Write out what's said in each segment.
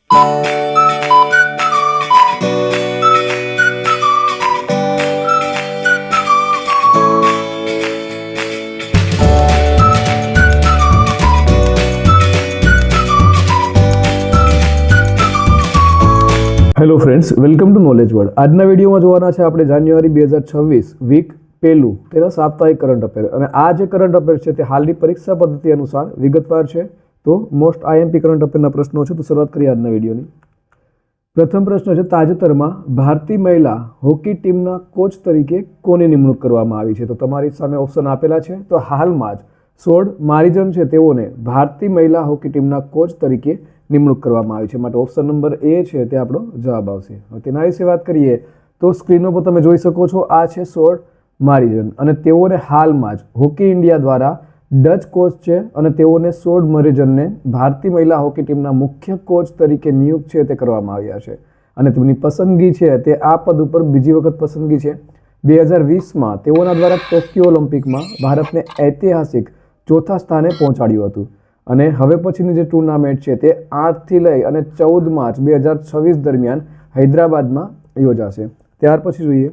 Hello friends, welcome to knowledge world. આજના વિડીયોમાં જોવાના છે આપણે જાન્યુઆરી 2026 વીક પહેલું તેના સાપ્તાહિક કરંટ અફેર. અને આ જે કરંટ અફેર છે તે હાલની પરીક્ષા પદ્ધતિ અનુસાર વિગતવાર છે. તો મોસ્ટ આઈએમપી કરંટ અફેરના પ્રશ્નો છે. તો શરૂઆત કરીએ આજના વિડીયોની. પ્રથમ પ્રશ્ન છે, તાજેતરમાં ભારતીય મહિલા હોકી ટીમના કોચ તરીકે કોની નિમણૂક કરવામાં આવી છે? તો તમારી સામે ઓપ્શન આપેલા છે. તો હાલમાં જ સોડ મારીજન છે તેઓને ભારતીય મહિલા હોકી ટીમના કોચ તરીકે નિમણૂક કરવામાં આવી છે. માટે ઓપ્શન નંબર એ છે તે આપણો જવાબ આવશે. હવે તેના વિશે વાત કરીએ તો સ્ક્રીનો પર તમે જોઈ શકો છો, આ છે સોડ મારીજન અને તેઓને હાલમાં જ હોકી ઇન્ડિયા દ્વારા ડચ કોચ છે અને તેઓને સોડ મારીજનને ભારતીય મહિલા હોકી ટીમના મુખ્ય કોચ તરીકે નિયુક્ત છે તે કરવામાં આવ્યા છે. અને તેમની પસંદગી છે તે આ પદ ઉપર બીજી વખત પસંદગી છે. 2020માં તેઓના દ્વારા ટોક્યો ઓલિમ્પિકમાં ભારતને ઐતિહાસિક ચોથા સ્થાને પહોંચાડ્યું હતું. અને હવે પછીની જે ટુર્નામેન્ટ છે તે 8થી લઈ અને 14 માર્ચ 2026 દરમિયાન હૈદરાબાદમાં યોજાશે. ત્યાર પછી જોઈએ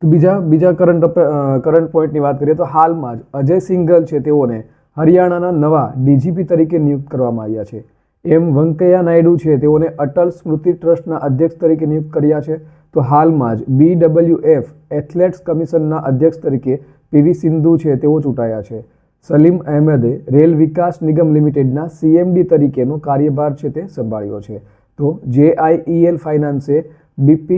તો બીજા કરંટ પોઈન્ટની વાત કરીએ તો હાલમાં જ અજય સિંઘલ છે તેઓને હરિયાણાના નવા ડીજીપી તરીકે નિયુક્ત કરવામાં આવ્યા છે. એમ વેંકૈયા નાયડુ છે તેઓને અટલ સ્મૃતિ ટ્રસ્ટના અધ્યક્ષ તરીકે નિયુક્ત કર્યા છે. તો હાલમાં જ BWF એથ્લેટ્સ કમિશનના અધ્યક્ષ તરીકે PV સિંધુ છે તેઓ ચૂંટાયા છે. સલીમ અહેમદે રેલ વિકાસ નિગમ લિમિટેડના CMD તરીકેનો કાર્યભાર છે તે સંભાળ્યો છે. તો JIEL ફાઇનાન્સે BP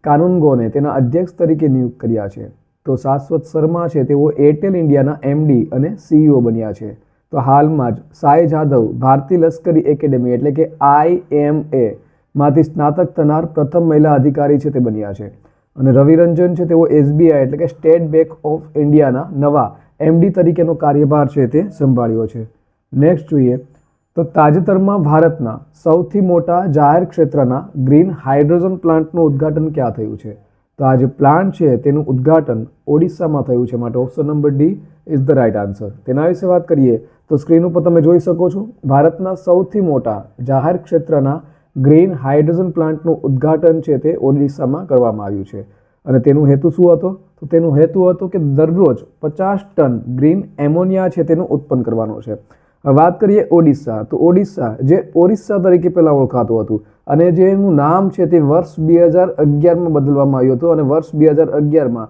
કાનુનગોને તેના અધ્યક્ષ તરીકે નિયુક્ત કર્યા છે. તો શાશ્વત શર્મા છે તેઓ એરટેલ ઇન્ડિયાના MD અને CEO બન્યા છે. તો હાલમાં જ સાય જાદવ ભારતીય લશ્કરી એકેડેમી એટલે કે IMA માંથી સ્નાતક થનાર પ્રથમ મહિલા અધિકારી છે તે બન્યા છે. અને રવિરંજન છે તેઓ SBI એટલે કે સ્ટેટ બેંક ઓફ ઇન્ડિયાના નવા MD તરીકેનો કાર્યભાર છે તે સંભાળ્યો છે. નેક્સ્ટ જોઈએ તો તાજેતરમાં ભારતના સૌથી મોટા જાહેર ક્ષેત્રના ગ્રીન હાઇડ્રોજન પ્લાન્ટનું ઉદ્ઘાટન ક્યાં થયું છે? તો આ જે પ્લાન્ટ છે તેનું ઉદ્ઘાટન ઓડિશામાં થયું છે. માટે option number D is the right answer. તેના વિશે વાત કરીએ તો સ્ક્રીન ઉપર તમે જોઈ શકો છો, ભારતના સૌથી મોટા જાહેર ક્ષેત્રના ગ્રીન હાઇડ્રોજન પ્લાન્ટનું ઉદ્ઘાટન છે તે ઓડિશામાં કરવામાં આવ્યું છે. અને તેનું હેતુ શું હતો? તો તેનો હેતુ હતો કે દરરોજ 50 ટન ગ્રીન એમોનિયા છે તેનું ઉત્પન્ન કરવાનો છે. વાત કરીએ ઓડિશા, તો ઓડિશા જે ઓરિસ્સા તરીકે પહેલાં ઓળખાતું હતું અને જેનું નામ છે તે વર્ષ 2011માં બદલવામાં આવ્યું હતું. અને વર્ષ 2011માં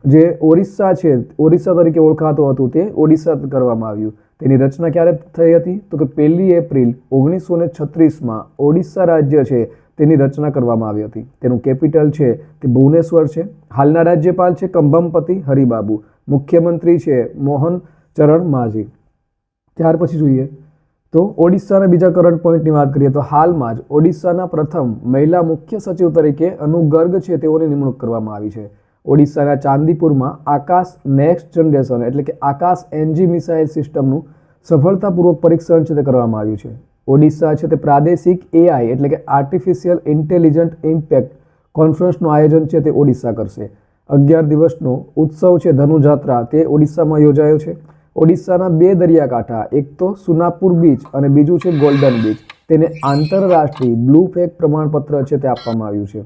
જે ઓરિસ્સા છે ઓરિસ્સા તરીકે ઓળખાતું હતું તે ઓડિશા કરવામાં આવ્યું. તેની રચના ક્યારે થઈ હતી? તો કે 1 એપ્રિલ 1936માં ઓડિશા રાજ્ય છે તેની રચના કરવામાં આવી હતી. તેનું કેપિટલ છે તે ભુવનેશ્વર છે. હાલના રાજ્યપાલ છે કંભમપતિ હરિબાબુ. મુખ્યમંત્રી છે મોહન ચરણ માઝી. ત્યાર પછી જોઈએ તો ઓડિશાના બીજા કરંટ પોઈન્ટની વાત કરીએ તો હાલમાં જ ઓડિશાના પ્રથમ મહિલા મુખ્ય સચિવ તરીકે અનુ ગર્ગ છે તેઓની નિમણૂક કરવામાં આવી છે. ઓડિશાના ચાંદીપુરમાં આકાશ નેક્સ્ટ જનરેશન એટલે કે આકાશ NG મિસાઇલ સિસ્ટમનું સફળતાપૂર્વક પરીક્ષણ છે તે કરવામાં આવ્યું છે. ઓડિશા છે તે પ્રાદેશિક AI એટલે કે આર્ટિફિશિયલ ઇન્ટેલિજન્ટ ઇમ્પેક્ટ કોન્ફરન્સનું આયોજન છે તે ઓડિશા કરશે. 11 દિવસનો ઉત્સવ છે ધનુજાત્રા તે ઓડિશામાં યોજાયો છે. ઓડિશાના 2 દરિયાકાંઠા, એક તો સુનાપુર બીચ અને બીજું છે ગોલ્ડન બીચ, તેને આંતરરાષ્ટ્રીય બ્લુ ફ્લેગ પ્રમાણપત્ર છે તે આપવામાં આવ્યું છે.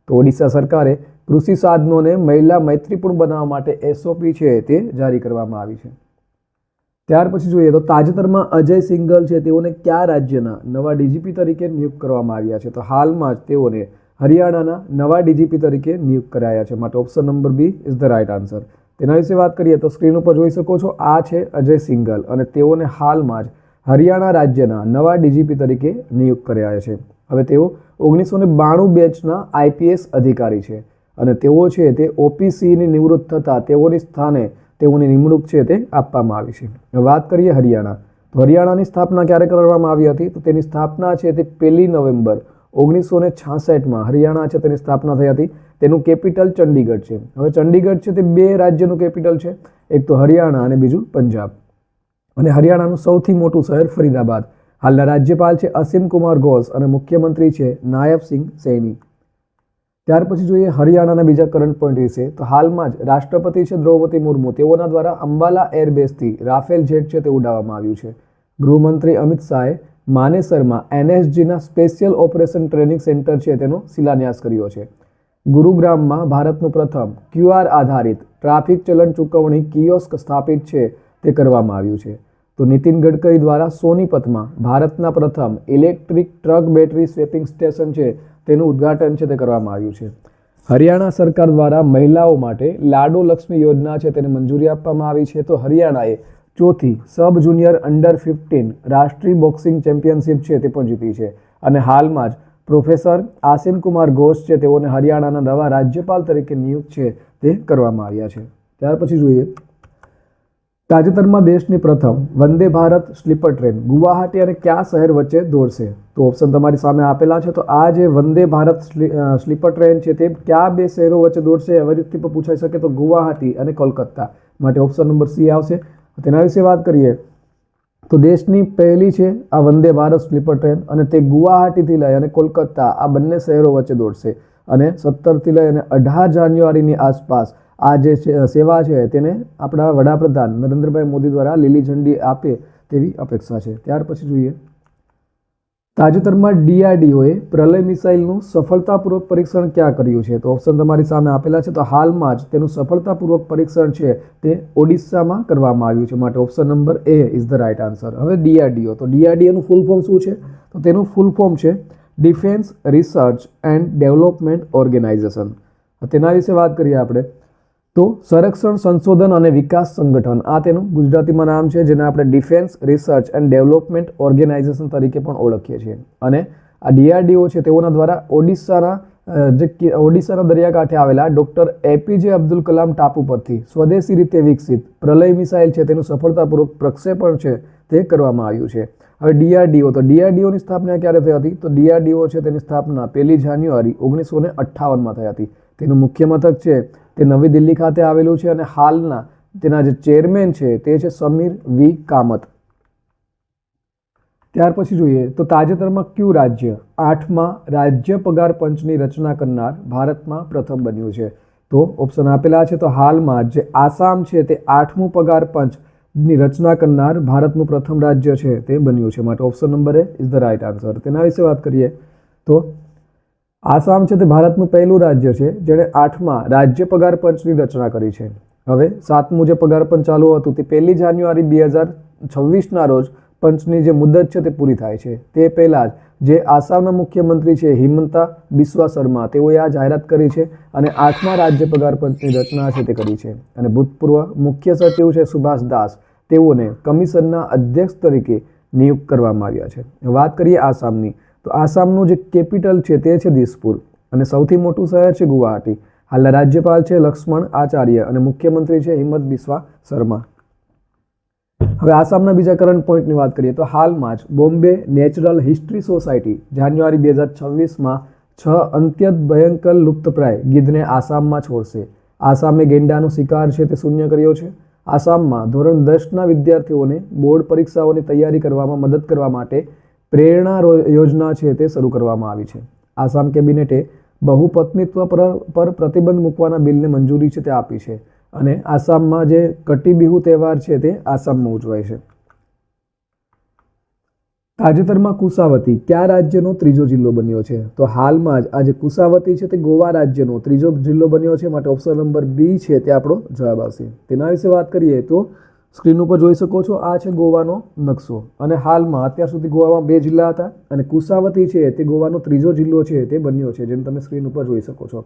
તો ઓડિશા સરકારે કૃષિ સાધનોને મહિલા મૈત્રીપૂર્ણ બનાવવા માટે SOP છે તે જારી કરવામાં આવી છે. ત્યાર પછી જોઈએ તો તાજેતરમાં અજય સિંઘલ છે તેઓને કયા રાજ્યના નવા DGP તરીકે નિયુક્ત કરવામાં આવ્યા છે? તો હાલમાં જ તેઓને હરિયાણાના નવા DGP તરીકે નિયુક્ત કરાયા છે. માટે option number B is the right answer. તેના વિશે વાત કરીએ તો સ્ક્રીન ઉપર જોઈ શકો છો, આ છે અજય સિંઘલ અને તેઓને હાલમાં જ હરિયાણા રાજ્યના નવા DGP તરીકે નિયુક્ત કર્યા છે. હવે તેઓ 1992 બેચના IPS અધિકારી છે અને તેઓ છે તે OPCની નિવૃત્ત થતાં તેઓની સ્થાને તેઓની નિમણૂક છે તે આપવામાં આવી છે. વાત કરીએ હરિયાણા, તો હરિયાણાની સ્થાપના ક્યારે કરવામાં આવી હતી? તો તેની સ્થાપના છે તે 1 નવેમ્બર 1966માં હરિયાણા છે તેની સ્થાપના થઈ હતી. તેનું કેપિટલ ચંડીગઢ છે. હવે ચંડીગઢ છે તે 2 રાજ્યનું કેપિટલ છે, એક તો હરિયાણા અને બીજું પંજાબ. અને હરિયાણાનું સૌથી મોટું શહેર ફરીદાબાદ. હાલના રાજ્યપાલ છે અસીમ કુમાર ઘોષ અને મુખ્યમંત્રી છે નાયબ સિંહ સૈની. ત્યાર પછી જોઈએ હરિયાણાના બીજા કરંટ પોઈન્ટ વિશે, તો હાલમાં જ રાષ્ટ્રપતિ છે દ્રૌપદી મુર્મુ તેઓના દ્વારા અંબાલા એરબેઝથી રાફેલ જેટ છે તે ઉડાવવામાં આવ્યું છે. ગૃહમંત્રી અમિત શાહે માનેસરમાં NSGના સ્પેશિયલ ઓપરેશન ટ્રેનિંગ સેન્ટર છે તેનો શિલાન્યાસ કર્યો છે. ગુરુગ્રામમાં ભારતનું પ્રથમ QR આધારિત ટ્રાફિક ચલણ ચૂકવણી કિયોસ્ક સ્થાપિત છે તે કરવામાં આવ્યું છે. તો નીતિન ગડકરી દ્વારા સોનીપતમાં ભારતના પ્રથમ electric truck battery swapping station છે તેનું ઉદ્ઘાટન છે તે કરવામાં આવ્યું છે. હરિયાણા સરકાર દ્વારા મહિલાઓ માટે લાડો લક્ષ્મી યોજના છે તેને મંજૂરી આપવામાં આવી છે. તો હરિયાણાએ ચોથી સબ જુનિયર અંડર 15 રાષ્ટ્રીય બોક્સિંગ ચેમ્પિયનશિપ છે તે પણ જીતી છે. અને હાલમાં જ પ્રોફેસર આસિમ કુમાર ઘોષ છે તેઓને હરિયાણાના નવા રાજ્યપાલ તરીકે નિયુક્ત છે તે કરવામાં આવ્યા છે. ત્યાર પછી જોઈએ તાજેતરમાં દેશની પ્રથમ વંદે ભારત સ્લીપર ટ્રેન ગુવાહાટી અને કયા શહેર વચ્ચે દોડશે? તો ઓપ્શન તમારી સામે આપેલા છે. તો આ જે વંદે ભારત સ્લીપર ટ્રેન છે તે કયા બે શહેરો વચ્ચે દોડશે એવી રીતે પણ પૂછાઈ શકે. તો ગુવાહાટી અને કોલકાતા માટે ઓપ્શન નંબર સી આવશે. તેના વિશે વાત કરીએ તો દેશની પહેલી છે આ વંદે ભારત સ્લીપર ટ્રેન અને તે ગુવાહાટીથી લઈ અને કોલકાતા આ બંને શહેરો વચ્ચે દોડશે અને 17થી લઈ અને 18 જાન્યુઆરીની આસપાસ આ જે સેવા છે તેને આપણા વડાપ્રધાન નરેન્દ્રભાઈ મોદી દ્વારા લીલી ઝંડી આપે તેવી અપેક્ષા છે. ત્યાર પછી જોઈએ તાજેતરમાં DRDOએ પ્રલય મિસાઇલનું સફળતાપૂર્વક પરીક્ષણ ક્યાં કર્યું છે? તો ઓપ્શન તમારી સામે આપેલા છે. તો હાલમાં જ તેનું સફળતાપૂર્વક પરીક્ષણ છે તે ઓડિશામાં કરવામાં આવ્યું છે માટે option number A is the right answer. હવે DRDO, તો DRDOનું ફૂલ ફોર્મ શું છે? તો તેનું ફૂલ ફોર્મ છે defence research and development organisation. તેના વિશે વાત કરીએ આપણે તો સંરક્ષણ સંશોધન અને વિકાસ સંગઠન આ તેનું ગુજરાતીમાં નામ છે જેને આપણે defence research and development organisation તરીકે પણ ઓળખીએ છીએ. અને આ DRDO છે તેઓના દ્વારા ઓડિશાના દરિયાકાંઠે આવેલા ડૉક્ટર APJ અબ્દુલ કલામ ટાપુ પરથી સ્વદેશી રીતે વિકસિત પ્રલય મિસાઇલ છે તેનું સફળતાપૂર્વક પ્રક્ષેપણ છે તે કરવામાં આવ્યું છે. હવે DRDO, તો DRDOની સ્થાપના ક્યારે થઈ હતી? તો DRDO છે તેની સ્થાપના 1 જાન્યુઆરી 1958માં થઈ હતી. તેનું મુખ્ય મથક છે તે નવી દિલ્હી ખાતે આવેલું છે અને હાલના તેના જે ચેરમેન છે તે છે સમીર V કામત. ત્યાર પછી જોઈએ તો તાજેતરમાં કયું રાજ્ય 8મા રાજ્ય પગાર પંચની રચના કરનાર ભારતમાં પ્રથમ બન્યું છે? તો ઓપ્શન આપેલા છે. તો હાલમાં જે આસામ છે તે 8મું પગાર પંચની રચના કરનાર ભારતનું પ્રથમ રાજ્ય છે તે બન્યું છે માટે option number A is the right answer. તેના વિશે વાત કરીએ તો આસામ છે તે ભારતનું પહેલું રાજ્ય છે જેણે 8મા રાજ્ય પગાર પંચની રચના કરી છે. હવે 7મું જે પગાર પંચ ચાલુ હતું તે 1 જાન્યુઆરી 2026ના રોજ પંચની જે મુદત છે તે પૂરી થાય છે. તે પહેલાં જ જે આસામના મુખ્યમંત્રી છે હિમંતા બિસ્વા શર્મા તેઓએ આ જાહેરાત કરી છે અને 8મા રાજ્ય પગાર પંચની રચના છે તે કરી છે. અને ભૂતપૂર્વ મુખ્ય સચિવ છે સુભાષ દાસ તેઓને કમિશનના અધ્યક્ષ તરીકે નિયુક્ત કરવામાં આવ્યા છે. વાત કરીએ આસામની તો આસામનું જે કેપિટલ છે તે છે દિસપુર અને સૌથી મોટું શહેર છે ગુવાહાટી. હાલના રાજ્યપાલ છે લક્ષ્મણ આચાર્ય અને મુખ્યમંત્રી છે હિમંત બિસ્વા શર્મા. હવે આસામના બીજા કરંટ પોઈન્ટની વાત કરીએ તો હાલમાં જ બોમ્બે નેચરલ હિસ્ટ્રી સોસાયટી જાન્યુઆરી 2026માં 6 અત્યંત ભયંકર લુપ્તપ્રાય ગીધને આસામમાં છોડશે. આસામે ગેંડાનો શિકાર છે તે શૂન્ય કર્યો છે. આસામમાં ધોરણ 10ના વિદ્યાર્થીઓને બોર્ડ પરીક્ષાઓની તૈયારી કરવામાં મદદ કરવા માટે પ્રેરણા યોજના છે તે શરૂ કરવામાં આવી છે. આસામ કેબિનેટે બહુપત્નીત્વ પર પ્રતિબંધ મૂકવાના બિલને મંજૂરી છે તે આપી છે અને આસામમાં જે કટી બિહુ તહેવાર છે તે આસામમાં ઉજવાય છે. તાજેતરમાં કુસાવતી કયા રાજ્યનો ત્રીજો જિલ્લો બન્યો છે? તો હાલમાં જ આ જે કુસાવતી છે તે ગોવા રાજ્યનો ત્રીજો જિલ્લો બન્યો છે માટે ઓપ્શન નંબર B છે તે આપણો જવાબ આવશે. તેના વિશે વાત કરીએ તો સ્ક્રીન ઉપર જોઈ શકો છો આ છે ગોવાનો નકશો અને હાલમાં અત્યાર સુધી ગોવામાં 2 જિલ્લા હતા અને કુસાવતી છે તે ગોવાનો ત્રીજો જિલ્લો છે તે બન્યો છે જેમ તમે સ્ક્રીન ઉપર જોઈ શકો છો.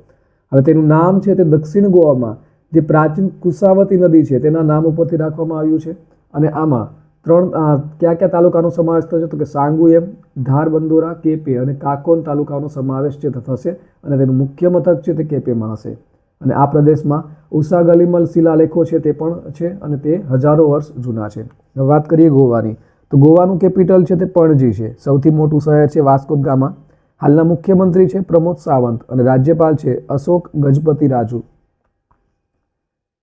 હવે તેનું નામ છે તે દક્ષિણ ગોવામાં જે પ્રાચીન કુસાવતી નદી છે તેના નામ ઉપરથી રાખવામાં આવ્યું છે અને આમાં કયા તાલુકાનો સમાવેશ થશે? તો કે સાંગુએમ, ધારબંદોરા, કેપે અને કાકોન તાલુકાનો સમાવેશ છે થશે અને તેનું મુખ્ય મથક છે તે કેપેમાં હશે. અને આ પ્રદેશમાં ઉષા ગલીમલ શિલાલેખો છે તે પણ છે અને તે હજારો વર્ષ જૂના છે. વાત કરીએ ગોવાની તો ગોવાનું કેપિટલ છે તે પણજી છે. સૌથી મોટું શહેર છે વાસ્કો દ ગામા. હાલના મુખ્યમંત્રી છે પ્રમોદ સાવંત અને રાજ્યપાલ છે અશોક ગજપતિ રાજુ.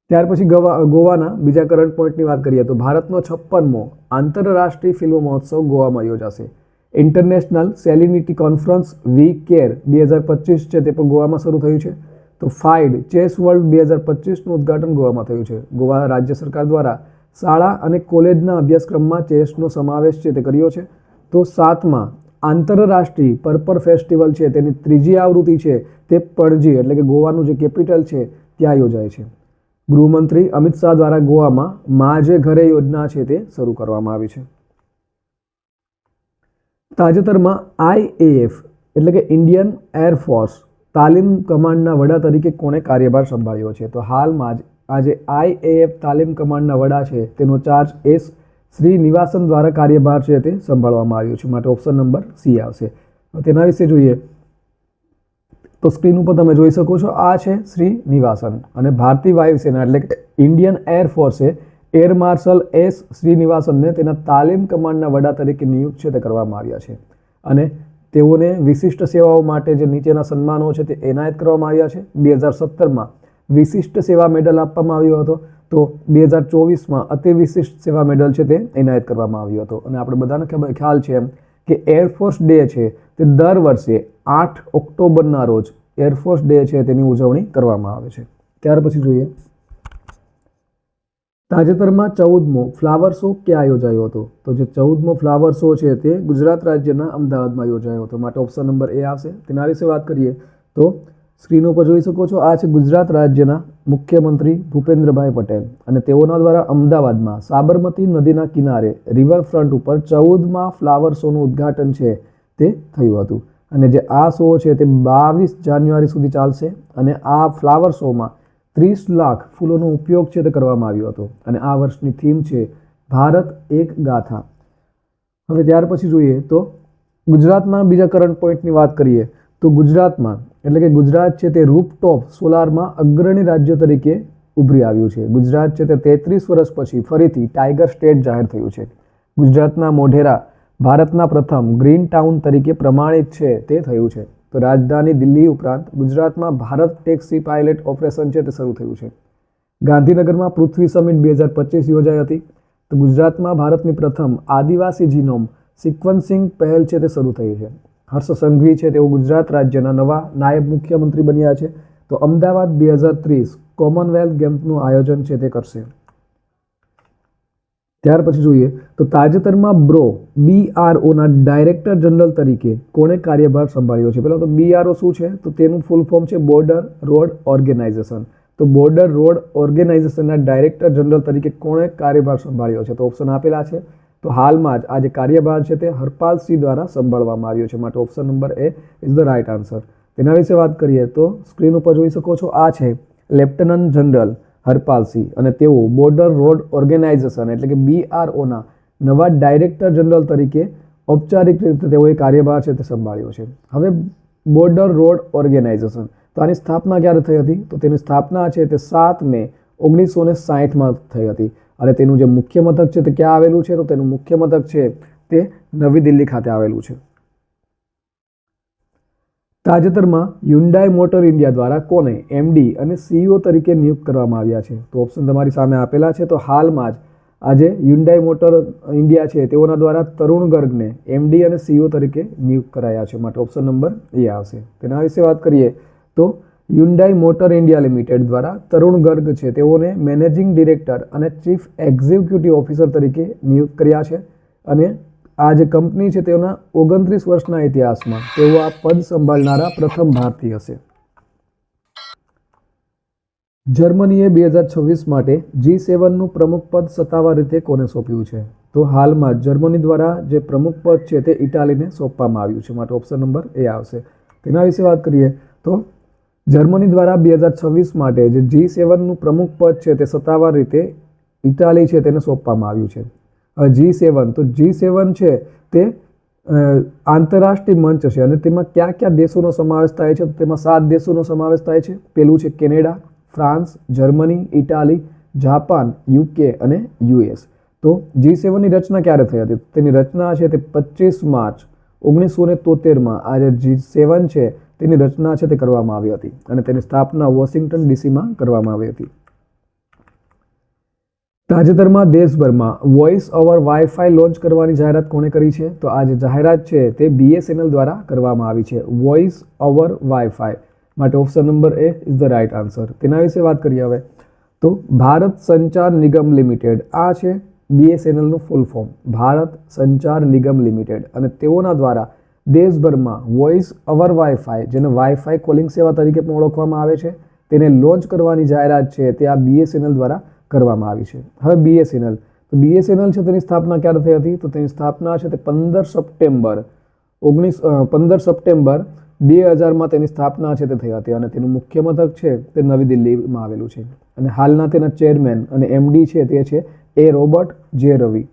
ત્યાર પછી ગોવાના બીજા કરંટ પોઈન્ટની વાત કરીએ તો ભારતનો 56મો આંતરરાષ્ટ્રીય ફિલ્મ મહોત્સવ ગોવામાં યોજાશે. ઇન્ટરનેશનલ સેલિનિટી કોન્ફરન્સ વીકેર 2025 છે તે પણ ગોવામાં શરૂ થયું છે. તો ફાઇડ ચેસ વર્લ્ડ 2025નું ઉદ્ઘાટન ગોવામાં થયું છે. ગોવા રાજ્ય સરકાર દ્વારા શાળા અને કોલેજના અભ્યાસક્રમમાં ચેસનો સમાવેશ છે તે કર્યો છે. તો 7મા આંતરરાષ્ટ્રીય પર્પર ફેસ્ટિવલ છે તેની 3જી આવૃત્તિ છે તે પણજી એટલે કે ગોવાનું જે કેપિટલ છે ત્યાં યોજાય છે. ગૃહમંત્રી અમિત શાહ દ્વારા ગોવામાં મા જે ઘરે યોજના છે તે શરૂ કરવામાં આવી છે. તાજેતરમાં IAF એટલે કે ઇન્ડિયન એરફોર્સ તાલીમ કમાન્ડના વડા તરીકે કોણે કાર્યભાર સંભાળ્યો છે? તો હાલમાં જ આજે IAF તાલીમ કમાન્ડના વડા છે તેનો ચાર્જ એસ શ્રીનિવાસન દ્વારા કાર્યભાર છે તે સંભાળવામાં આવ્યો છે. માટે ઓપ્શન નંબર સી આવશે. તેના વિશે જોઈએ તો સ્ક્રીન ઉપર તમે જોઈ શકો છો, આ છે શ્રીનિવાસન અને ભારતીય વાયુસેના એટલે કે ઇન્ડિયન એરફોર્સે એર માર્શલ એસ શ્રીનિવાસનને તેના તાલીમ કમાન્ડના વડા તરીકે નિયુક્ત છે તે કરવામાં આવ્યા છે અને તેઓને વિશિષ્ટ સેવાઓ માટે જે નીચેના સન્માનો છે તે એનાયત કરવામાં આવ્યા છે. 2017માં વિશિષ્ટ સેવા મેડલ આપવામાં આવ્યો હતો, તો 2024માં અતિ વિશિષ્ટ સેવા મેડલ છે તે એનાયત કરવામાં આવ્યો હતો. અને આપણે બધાને ખ્યાલ છે એમ કે એરફોર્સ ડે છે તે દર વર્ષે 8 ઓક્ટોબરના રોજ એરફોર્સ ડે છે તેની ઉજવણી કરવામાં આવે છે. ત્યાર પછી જોઈએ તાજેતરમાં 14મો ફ્લાવર શો ક્યાં યોજાયો હતો? તો જે 14મો ફ્લાવર શો છે તે ગુજરાત રાજ્યના અમદાવાદમાં યોજાયો હતો. માટે ઓપ્શન નંબર એ આવશે. તેના વિશે વાત કરીએ તો સ્ક્રીન ઉપર જોઈ શકો છો, આ છે ગુજરાત રાજ્યના મુખ્યમંત્રી ભૂપેન્દ્રભાઈ પટેલ અને તેઓના દ્વારા અમદાવાદમાં સાબરમતી નદીના કિનારે રિવરફ્રન્ટ ઉપર 14મા ફ્લાવર શોનું ઉદ્ઘાટન છે તે થયું હતું. અને જે આ શો છે તે 22 જાન્યુઆરી સુધી ચાલશે અને આ ફ્લાવર શોમાં 30 લાખ ફૂલોનો ઉપયોગ છે તે કરવામાં આવ્યો હતો અને આ વર્ષની થીમ છે ભારત એક ગાથા. હવે ત્યાર પછી જોઈએ તો ગુજરાતના બીજા કરંટ પોઈન્ટની વાત કરીએ તો ગુજરાતમાં એટલે કે ગુજરાત છે તે રૂફટોપ સોલારમાં અગ્રણી રાજ્ય તરીકે ઉભરી આવ્યું છે. ગુજરાત છે તે 33 વર્ષ પછી ફરીથી ટાઈગર સ્ટેટ જાહેર થયું છે. ગુજરાતના મોઢેરા ભારતના પ્રથમ ગ્રીન ટાઉન તરીકે પ્રમાણિત છે તે થયું છે. તો રાજધાની દિલ્હી ઉપરાંત ગુજરાતમાં ભારત ટેક્સી પાયલટ ઓપરેશન છે તે શરૂ થયું છે. ગાંધીનગરમાં પૃથ્વી સમિટ 2025 યોજાઈ હતી. તો ગુજરાતમાં ભારતની પ્રથમ આદિવાસી જીનોમ સિક્વન્સિંગ પહેલ છે તે શરૂ થઈ છે. હર્ષ સંઘવી છે તેઓ ગુજરાત રાજ્યના નવા નાયબ મુખ્યમંત્રી બન્યા છે. તો અમદાવાદ 2030 કોમનવેલ્થ ગેમ્સનું આયોજન છે તે કરશે. ત્યાર પછી જોઈએ તો તાજેતરમાં BROના ડાયરેક્ટર જનરલ તરીકે કોણે કાર્યભાર સંભાળ્યો છે? પહેલાં તો BRO શું છે? તો તેનું ફૂલ ફોર્મ છે બોર્ડર રોડ ઓર્ગેનાઇઝેશન. તો બોર્ડર રોડ ઓર્ગેનાઇઝેશનના ડાયરેક્ટર જનરલ તરીકે કોણે કાર્યભાર સંભાળ્યો છે? તો ઓપ્શન આપેલા છે. તો હાલમાં જ આ જે કાર્યભાર છે તે હરપાલસિંહ દ્વારા સંભાળવામાં આવ્યો છે. માટે option number A is the right answer. તેના વિશે વાત કરીએ તો સ્ક્રીન ઉપર જોઈ શકો છો, આ છે લેફ્ટનન્ટ જનરલ હરપાલસિંહ અને તેઓ બોર્ડર રોડ ઓર્ગેનાઇઝેશન એટલે કે BROના નવા ડાયરેક્ટર જનરલ તરીકે ઔપચારિક રીતે તેઓએ કાર્યભાર છે તે સંભાળ્યો છે. હવે બોર્ડર રોડ ઓર્ગેનાઇઝેશન, તો આની સ્થાપના ક્યારે થઈ હતી? તો તેની સ્થાપના છે તે 7 મે 1960માં થઈ હતી અને તેનું જે મુખ્ય મથક છે તે ક્યાં આવેલું છે? તો તેનું મુખ્ય મથક છે તે નવી દિલ્હી ખાતે આવેલું છે. તાજેતરમાં હ્યુન્ડાઈ મોટર ઇન્ડિયા દ્વારા કોને MD અને CEO તરીકે નિયુક્ત કરવામાં આવ્યા છે? તો ઓપ્શન તમારી સામે આપેલા છે. તો હાલમાં જ આજે હ્યુન્ડાઈ મોટર ઇન્ડિયા છે તેઓના દ્વારા તરુણ ગર્ગને MD અને CEO તરીકે નિયુક્ત કરાયા છે. માટે ઓપ્શન નંબર એ આવશે. તેના વિશે વાત કરીએ તો હ્યુન્ડાઈ મોટર ઇન્ડિયા લિમિટેડ દ્વારા તરુણ ગર્ગ છે તેઓને મેનેજિંગ ડિરેક્ટર અને ચીફ એક્ઝિક્યુટિવ ઓફિસર તરીકે નિયુક્ત કર્યા છે અને આ જે કંપની છે તેઓના 29 વર્ષના ઇતિહાસમાં તેઓ આ પદ સંભાળનારા પ્રથમ ભારતીય હશે. જર્મનીએ 2026 માટે G7નું પ્રમુખ પદ સત્તાવાર રીતે કોને સોંપ્યું છે? તો હાલમાં જર્મની દ્વારા જે પ્રમુખ પદ છે તે ઇટાલીને સોંપવામાં આવ્યું છે. માટે ઓપ્શન નંબર એ આવશે. તેના વિશે વાત કરીએ તો જર્મની દ્વારા 2026 માટે જે G7નું પ્રમુખ પદ છે તે સત્તાવાર રીતે ઇટાલી છે તેને સોંપવામાં આવ્યું છે. G7 તો G7 છે તે આંતરરાષ્ટ્રીય મંચ છે અને તેમાં કયા કયા દેશોનો સમાવેશ થાય છે? તો તેમાં 7 દેશોનો સમાવેશ થાય છે. પેલું છે Canada, France, Germany, Italy, Japan, UK અને US. તો G7ની રચના ક્યારે થઈ હતી? તેની રચના છે તે 25 માર્ચ 1973માં આ જે G7 છે તેની રચના છે તે કરવામાં આવી હતી અને તેની સ્થાપના વોશિંગ્ટન DCમાં કરવામાં આવી હતી. તાજેતરમાં દેશભરમાં વોઇસ ઓવર વાઈફાઈ લોન્ચ કરવાની જાહેરાત કોણે કરી છે? તો આ જે જાહેરાત છે તે BSNL દ્વારા કરવામાં આવી છે. Voice over WiFi. માટે option number A is the right answer. તેના વિશે વાત કરીએ હવે તો ભારત સંચાર નિગમ લિમિટેડ આ છે BSNLનું ફૂલ ફોર્મ ભારત સંચાર નિગમ લિમિટેડ, અને તેઓના દ્વારા દેશભરમાં વોઇસ ઓવર વાઈફાઈ, જેને વાઈફાઈ કોલિંગ સેવા તરીકે પણ ઓળખવામાં આવે છે, તેને લોન્ચ કરવાની જાહેરાત છે તે આ BSNL દ્વારા કરવામાં આવી છે. હવે BSNL, તો BSNL છે તેની સ્થાપના ક્યારે થઈ હતી? તો તેની સ્થાપના છે તે 15 સપ્ટેમ્બર 2000માં તેની સ્થાપના છે તે થઈ હતી, અને તેનું મુખ્ય મથક છે તે નવી દિલ્હીમાં આવેલું છે. અને હાલના તેના ચેરમેન અને MD છે તે છે A. રોબર્ટ જે રવિ.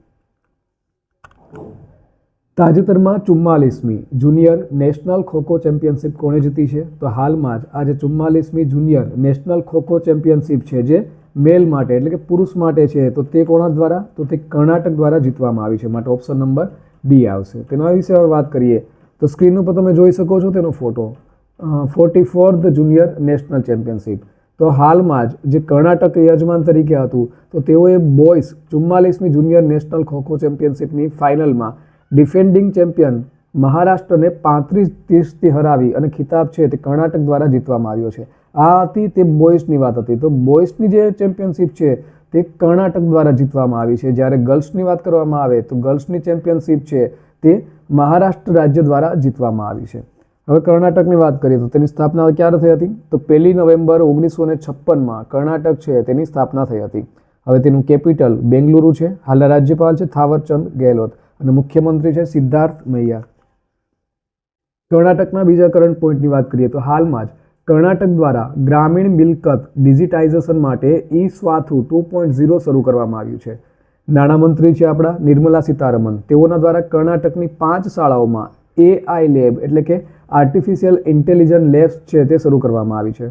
તાજેતરમાં 44મી જુનિયર નેશનલ ખોખો ચેમ્પિયનશિપ કોણે જીતી છે? તો હાલમાં જ આજે 44મી જુનિયર નેશનલ ખોખો ચેમ્પિયનશિપ છે જે મેલ માટે એટલે કે પુરુષ માટે છે, તો તે કોના દ્વારા? તો તે કર્ણાટક દ્વારા જીતવામાં આવી છે. માટે ઓપ્શન નંબર B આવશે. તેના વિશે હવે વાત કરીએ તો સ્ક્રીન ઉપર તમે જોઈ શકો છો તેનો photo. 44th junior national championship. તો હાલમાં જ જે કર્ણાટક યજમાન તરીકે હતું, તો તેઓએ બોયઝ 44મી જુનિયર નેશનલ ખોખો ચેમ્પિયનશિપની ફાઇનલમાં ડિફેન્ડિંગ ચેમ્પિયન મહારાષ્ટ્રને 35-30થી હરાવી અને ખિતાબ છે તે કર્ણાટક દ્વારા જીતવામાં આવ્યો છે. આ હતી તે બોયઝની વાત હતી. તો બોયઝની જે ચેમ્પિયનશિપ છે તે કર્ણાટક દ્વારા જીતવામાં આવી છે. જ્યારે ગર્લ્સની વાત કરવામાં આવે તો ગર્લ્સની ચેમ્પિયનશિપ છે તે મહારાષ્ટ્ર રાજ્ય દ્વારા જીતવામાં આવી છે. હવે કર્ણાટકની વાત કરીએ તો તેની સ્થાપના ક્યારે થઈ હતી? તો 1 નવેમ્બર 1956માં કર્ણાટક છે તેની સ્થાપના થઈ હતી. હવે તેનું કેપિટલ બેંગલુરુ છે. હાલના રાજ્યપાલ છે થાવરચંદ ગેહલોત અને મુખ્યમંત્રી છે સિદ્ધાર્થ મૈયા. કર્ણાટકના બીજા કરંટ પોઈન્ટની વાત કરીએ તો હાલમાં જ કર્ણાટક દ્વારા ગ્રામીણ મિલકત ડિજિટાઇઝેશન માટે ઈ-સ્વાથુ 2.0 શરૂ કરવામાં આવ્યું છે. નાણામંત્રી છે આપણા નિર્મલા સીતારમણ, તેઓના દ્વારા કર્ણાટકની 5 શાળાઓમાં AI લેબ એટલે કે આર્ટિફિશિયલ ઇન્ટેલિજન્સ લેબ્સ છે તે શરૂ કરવામાં આવી છે.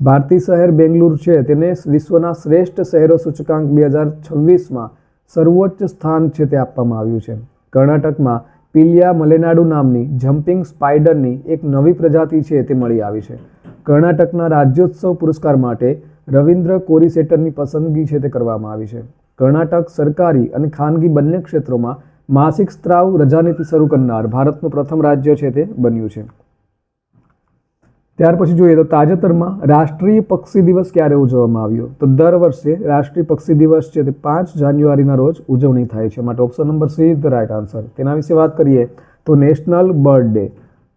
ભારતીય શહેર બેંગલુરુ છે તેને વિશ્વના શ્રેષ્ઠ શહેરો સૂચકાંક 2026માં સર્વોચ્ચ સ્થાન છે તે આપવામાં આવ્યું છે. કર્ણાટકમાં પિલિયા મલેનાડુ નામની જમ્પિંગ સ્પાઈડરની એક નવી પ્રજાતિ છે તે મળી આવી છે. કર્ણાટકના રાજ્યોત્સવ પુરસ્કાર માટે રવિન્દ્ર કોરીસેટરની પસંદગી છે તે કરવામાં આવી છે. કર્ણાટક સરકારી અને ખાનગી બંને ક્ષેત્રોમાં માસિક સ્ત્રાવ રજાનીતિ શરૂ કરનાર ભારતનું પ્રથમ રાજ્ય છે તે બન્યું છે. ત્યાર પછી જોઈએ તો તાજેતરમાં રાષ્ટ્રીય પક્ષી દિવસ ક્યારે ઉજવવામાં આવ્યો? તો દર વર્ષે રાષ્ટ્રીય પક્ષી દિવસ છે તે 5 જાન્યુઆરીના રોજ ઉજવણી થાય છે. માટે option number C is the right answer. તેના વિશે વાત કરીએ તો નેશનલ બર્ડ ડે,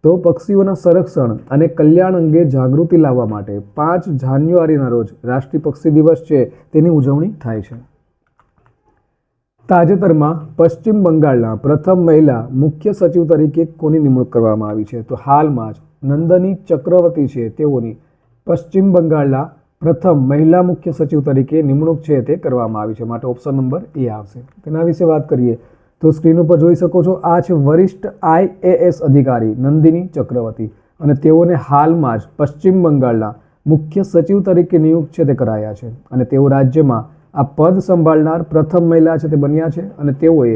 તો પક્ષીઓના સંરક્ષણ અને કલ્યાણ અંગે જાગૃતિ લાવવા માટે 5 જાન્યુઆરીના રોજ રાષ્ટ્રીય પક્ષી દિવસ છે તેની ઉજવણી થાય છે. તાજેતરમાં પશ્ચિમ બંગાળના પ્રથમ મહિલા મુખ્ય સચિવ તરીકે કોની નિમણૂક કરવામાં આવી છે? તો હાલમાં જ નંદની ચક્રવર્તી છે તેઓની પશ્ચિમ બંગાળના પ્રથમ મહિલા મુખ્ય સચિવ તરીકે નિમણૂક છે તે કરવામાં આવી છે. માટે ઓપ્શન નંબર A આવશે. તેના વિશે વાત કરીએ તો સ્ક્રીન ઉપર જોઈ શકો છો, આ છે વરિષ્ઠ IAS અધિકારી નંદિની ચક્રવર્તી, અને તેઓને હાલમાં જ પશ્ચિમ બંગાળના મુખ્ય સચિવ તરીકે નિયુક્ત છે તે કરાયા છે, અને તેઓ રાજ્યમાં આ પદ સંભાળનાર પ્રથમ મહિલા છે તે બન્યા છે, અને તેઓએ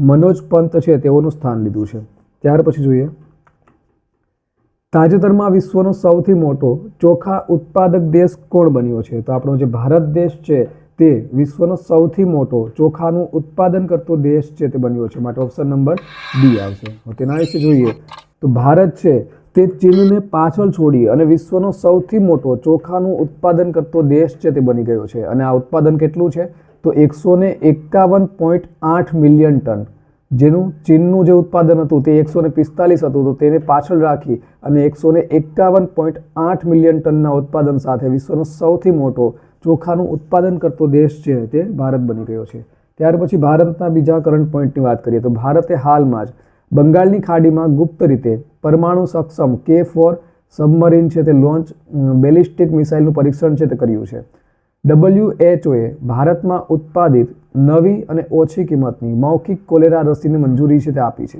મનોજ પંત છે તેઓનું સ્થાન લીધું છે. ત્યાર પછી જોઈએ તાજેતરમાં વિશ્વનો સૌથી મોટો ચોખા ઉત્પાદક દેશ કોણ બન્યો છે? તો આપણો જે ભારત દેશ છે તે વિશ્વનો સૌથી મોટો ચોખાનું ઉત્પાદન કરતો દેશ છે તે બન્યો છે. માટે ઓપ્શન નંબર B આવશે. તેના વિશે જોઈએ તો ભારત છે તે ચીનને પાછળ છોડી અને વિશ્વનો સૌથી મોટો ચોખાનું ઉત્પાદન કરતો દેશ છે તે બની ગયો છે. અને આ ઉત્પાદન કેટલું છે? તો 151.8 મિલિયન ટન. જેનું ચીનનું જે ઉત્પાદન હતું તે 145 હતું, તો તેને પાછળ રાખી અને 151.8 મિલિયન ટનના ઉત્પાદન સાથે વિશ્વનો સૌથી મોટો ચોખાનું ઉત્પાદન કરતો દેશ છે તે ભારત બની ગયો છે. ત્યાર પછી ભારતના બીજા કરંટ પોઈન્ટની વાત કરીએ તો ભારતે હાલમાં જ બંગાળની ખાડીમાં ગુપ્ત રીતે પરમાણુ સક્ષમ K4 સબમરીન છે તે લોન્ચ બેલિસ્ટિક મિસાઇલનું પરીક્ષણ છે તે કર્યું છે. WHOએ ભારતમાં ઉત્પાદિત નવી અને ઓછી કિંમતની મૌખિક કોલેરા રસીની મંજૂરી છે તે આપી છે.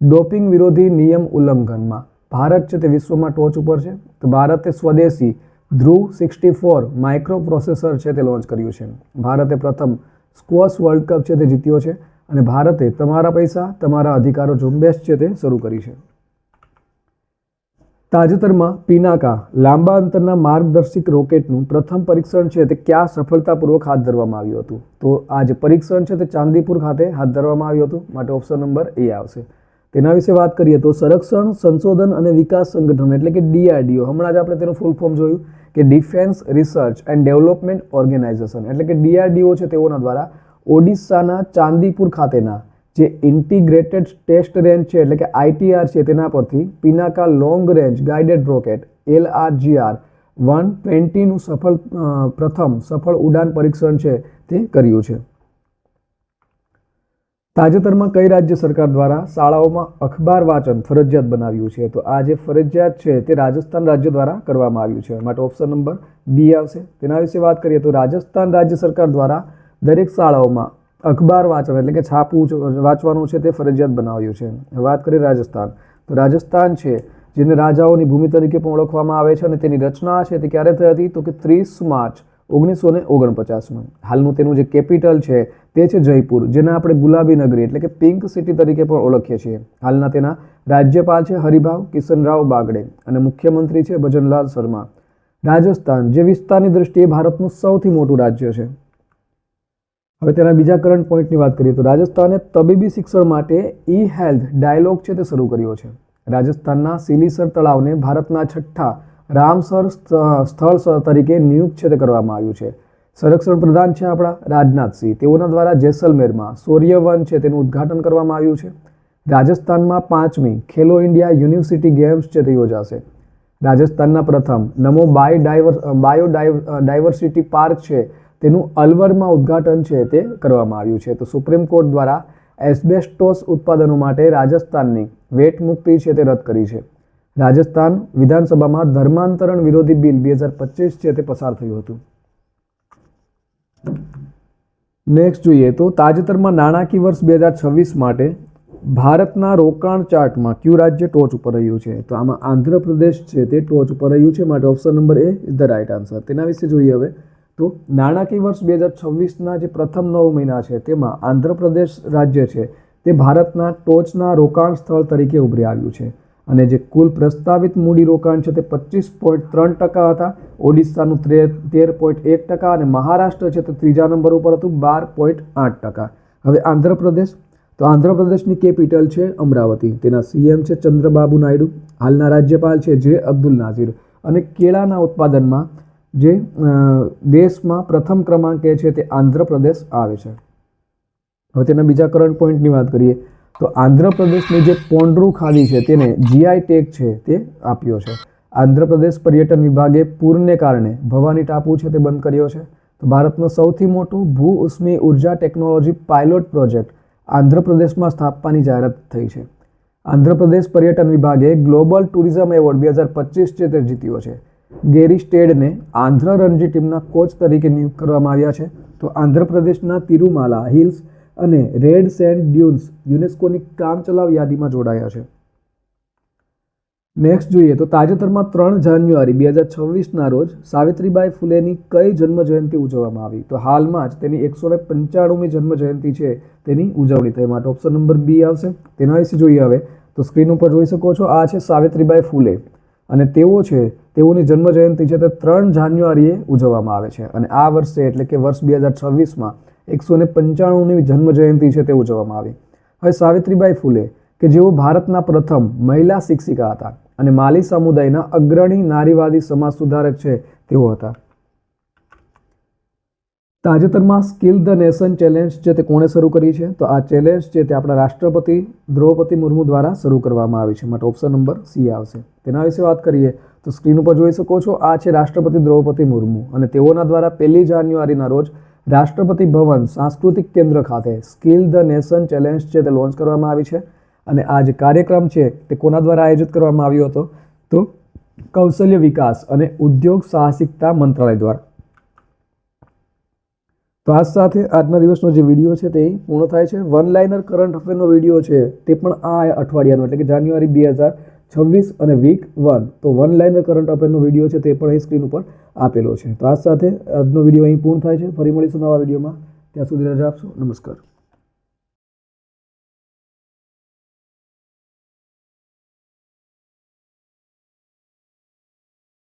ડોપિંગ વિરોધી નિયમ ઉલ્લંઘનમાં ભારત છે તે વિશ્વમાં ટોચ ઉપર છે. તો ભારતે સ્વદેશી ધ્રુવ 64 માઇક્રો પ્રોસેસર છે તે લોન્ચ કર્યું છે. ભારતે પ્રથમ સ્ક્વોશ વર્લ્ડ કપ છે તે જીત્યો છે, અને ભારતે તમારા પૈસા તમારા અધિકારો ઝુંબેશ છે તે શરૂ કરી છે. તાજેતરમાં પિનાકા લાંબા અંતરના માર્ગદર્શિક રોકેટનું પ્રથમ પરીક્ષણ છે તે ક્યાં સફળતાપૂર્વક હાથ ધરવામાં આવ્યું હતું? તો આ જે પરીક્ષણ છે તે ચાંદીપુર ખાતે હાથ ધરવામાં આવ્યું હતું. માટે ઓપ્શન નંબર A આવશે. તેના વિશે વાત કરીએ તો સંરક્ષણ સંશોધન અને વિકાસ સંગઠન એટલે કે DRDO, હમણાં જ આપણે તેનું ફૂલ ફોર્મ જોયું કે defence research and development organisation એટલે કે DRDO છે તેઓના દ્વારા ઓડિશાના ચાંદીપુર ખાતેના જે ઇન્ટિગ્રેટેડ ટેસ્ટ રેન્જ છે એટલે કે ITR છે તેના પરથી Pinaka long range guided rocket LRGR 120નું પ્રથમ સફળ ઉડાન પરીક્ષણ છે તે કર્યું છે. તાજેતરમાં કઈ રાજ્ય સરકાર દ્વારા શાળાઓમાં અખબાર વાંચન ફરજિયાત બનાવ્યું છે? તો આ જે ફરજિયાત છે તે રાજસ્થાન રાજ્ય દ્વારા કરવામાં આવ્યું છે, માટે ઓપ્શન નંબર B આવશે. તેના વિશે વાત કરીએ તો રાજસ્થાન રાજ્ય સરકાર દ્વારા દરેક શાળાઓમાં અખબાર વાંચન એટલે કે છાપવું વાંચવાનું છે તે ફરજિયાત બનાવ્યું છે. વાત કરીએ રાજસ્થાન, તો રાજસ્થાન છે જેને રાજાઓની ભૂમિ તરીકે પણ ઓળખવામાં આવે છે અને તેની રચના છે તે ક્યારે થઈ હતી? તો કે 30 માર્ચ 1949માં. હાલનું તેનું જે કેપિટલ છે તે છે જયપુર, જેને આપણે ગુલાબી નગરી એટલે કે પિંક સિટી તરીકે પણ ઓળખીએ છીએ. હાલના તેના રાજ્યપાલ છે હરિભાવ કિશનરાવ બાગડે અને મુખ્યમંત્રી છે ભજનલાલ શર્મા. રાજસ્થાન જે વિસ્તારની દ્રષ્ટિએ ભારતનું સૌથી મોટું રાજ્ય છે. હવે તેના બીજા કરંટ પોઈન્ટની વાત કરીએ તો રાજસ્થાને તબીબી શિક્ષણ માટે ઈ-હેલ્થ ડાયલોગ છે તે શરૂ કર્યો છે. રાજસ્થાનના સિલીસર તળાવને ભારતના 6થા રામસર સ્થળ તરીકે નિયુક્ત છે તે કરવામાં આવ્યું છે. સંરક્ષણ પ્રધાન છે આપણા રાજનાથસિંહ, તેઓના દ્વારા જેસલમેરમાં સૂર્યવન છે તેનું ઉદ્ઘાટન કરવામાં આવ્યું છે. રાજસ્થાનમાં 5મી ખેલો ઇન્ડિયા યુનિવર્સિટી ગેમ્સ છે તે યોજાશે. રાજસ્થાનના પ્રથમ નમો બાયોડાયવર્સિટી પાર્ક છે તેનું અલવરમાં ઉદ્ઘાટન છે તે કરવામાં આવ્યું છે. તો સુપ્રીમ કોર્ટ દ્વારા એસ્બેસ્ટોસ ઉત્પાદનો માટે રાજસ્થાનની વેટ મુક્તિ છે તે રદ કરી છે. રાજસ્થાન વિધાનસભામાં ધર્માંતરણ વિરોધી બિલ 2025 છે તે પસાર થયું હતું. નેક્સ્ટ જોઈએ તો તાજેતરમાં નાણાકીય વર્ષ 2026 માટે ભારતના રોકાણ ચાર્ટમાં કયું રાજ્ય ટોચ ઉપર રહ્યું છે? તો આમાં આંધ્રપ્રદેશ છે તે ટોચ ઉપર રહ્યું છે, માટે option number A is the right answer. તેના વિશે જોઈએ હવે તો નાણાકીય વર્ષ 2026ના જે પ્રથમ 9 મહિના છે તેમાં આંધ્રપ્રદેશ રાજ્ય છે તે ભારતના ટોચના રોકાણ સ્થળ તરીકે ઉભરી આવ્યું છે અને જે કુલ પ્રસ્તાવિત મૂડી રોકાણ છે તે 25.3% હતા. ઓડિશાનું 13.1% અને મહારાષ્ટ્ર છે તે ત્રીજા નંબર ઉપર હતું 12.8%. હવે આંધ્રપ્રદેશ, તો આંધ્રપ્રદેશની કેપિટલ છે અમરાવતી, તેના CM છે ચંદ્રબાબુ નાયડુ, હાલના રાજ્યપાલ છે જે અબ્દુલ નાઝીર અને કેળાના ઉત્પાદનમાં જે દેશમાં પ્રથમ ક્રમાંકે છે તે આંધ્રપ્રદેશ આવે છે. હવે તેના બીજા કરંટ પોઈન્ટની વાત કરીએ તો આંધ્રપ્રદેશની જે પોંડ્રુ ખાદી છે તેને GI ટેગ છે તે આપ્યો છે. આંધ્રપ્રદેશ પર્યટન વિભાગે પૂરને કારણે ભવાની ટાપુ છે તે બંધ કર્યો છે. તો ભારતનો સૌથી મોટો ભૂ ઉષ્મી ઉર્જા ટેકનોલોજી પાયલોટ પ્રોજેક્ટ આંધ્રપ્રદેશમાં સ્થાપવાની જાહેરાત થઈ છે. આંધ્રપ્રદેશ પર્યટન વિભાગે ગ્લોબલ ટુરિઝમ એવોર્ડ 2025 છે તે જીત્યો છે. ગેરી સ્ટેડને આંધ્ર રણજી ટીમના કોચ તરીકે નિયુક્ત કરવામાં આવ્યા છે. તો આંધ્રપ્રદેશના તિરુમાલા હિલ્સ અને રેડ સેન્ડ ડ્યુન્સ યુનેસ્કોની કામચલાઉ યાદીમાં જોડાયા છે. નેક્સ્ટ જોઈએ તો તાજેતરમાં 3 જાન્યુઆરી 2026ના રોજ સાવિત્રીબાઈ ફૂલેની કઈ જન્મજયંતિ ઉજવવામાં આવી? તો હાલમાં જ તેની 195મી જન્મજયંતિ છે તેની ઉજવણી થઈ, માટે ઓપ્શન નંબર B આવશે. તેના વિશે જોઈએ હવે તો સ્ક્રીન ઉપર જોઈ શકો છો, આ છે સાવિત્રીબાઈ ફૂલે અને તેઓની જન્મજયંતિ છે તે 3 જાન્યુઆરીએ ઉજવવામાં આવે છે અને આ વર્ષે એટલે કે વર્ષ 2026માં 195મી જન્મજયંતિ છે તે ઉજવવામાં આવી. હવે સાવિત્રીબાઈ ફૂલે કે જેઓ ભારતના પ્રથમ મહિલા શિક્ષિકા હતા અને માલી સમુદાયના અગ્રણી નારીવાદી સમાજ સુધારક છે તેઓ હતા. તાજેતરમાં સ્કિલ ધ નેશન ચેલેન્જ છે તે કોણે શરૂ કરી છે? તો આ ચેલેન્જ છે તે આપણા રાષ્ટ્રપતિ દ્રૌપદી મુર્મુ દ્વારા શરૂ કરવામાં આવી છે, માટે ઓપ્શન નંબર C આવશે. તેના વિશે વાત કરીએ તો સ્ક્રીન ઉપર જોઈ શકો છો, આ છે રાષ્ટ્રપતિ દ્રૌપદી મુર્મુ અને તેઓના દ્વારા 1 જાન્યુઆરીના રોજ રાષ્ટ્રપતિ ભવન સાંસ્કૃતિક કેન્દ્ર ખાતે સ્કિલ ધ નેશન ચેલેન્જ છે તે લોન્ચ કરવામાં આવી છે અને આ જે કાર્યક્રમ છે તે કોના દ્વારા આયોજિત કરવામાં આવ્યો હતો? તો કૌશલ્ય વિકાસ અને ઉદ્યોગ સાહસિકતા મંત્રાલય દ્વારા. તો આ સાથે આજના દિવસનો જે વિડીયો છે તે પૂર્ણ થાય છે. વન લાઇનર કરંટ અફેરનો વિડીયો છે તે પણ આ અઠવાડિયાનો એટલે કે જાન્યુઆરી 2026 અને વીક 1 તો વન લાઇનર કરંટ અફેરનો વિડીયો છે તે પણ અહીં સ્ક્રીન ઉપર આપેલો છે. તો આ સાથે આજનો વિડીયો અહીં પૂર્ણ થાય છે. ફરી મળીશું નવા વિડીયોમાં, ત્યાં સુધી રજા આપશો. નમસ્કાર.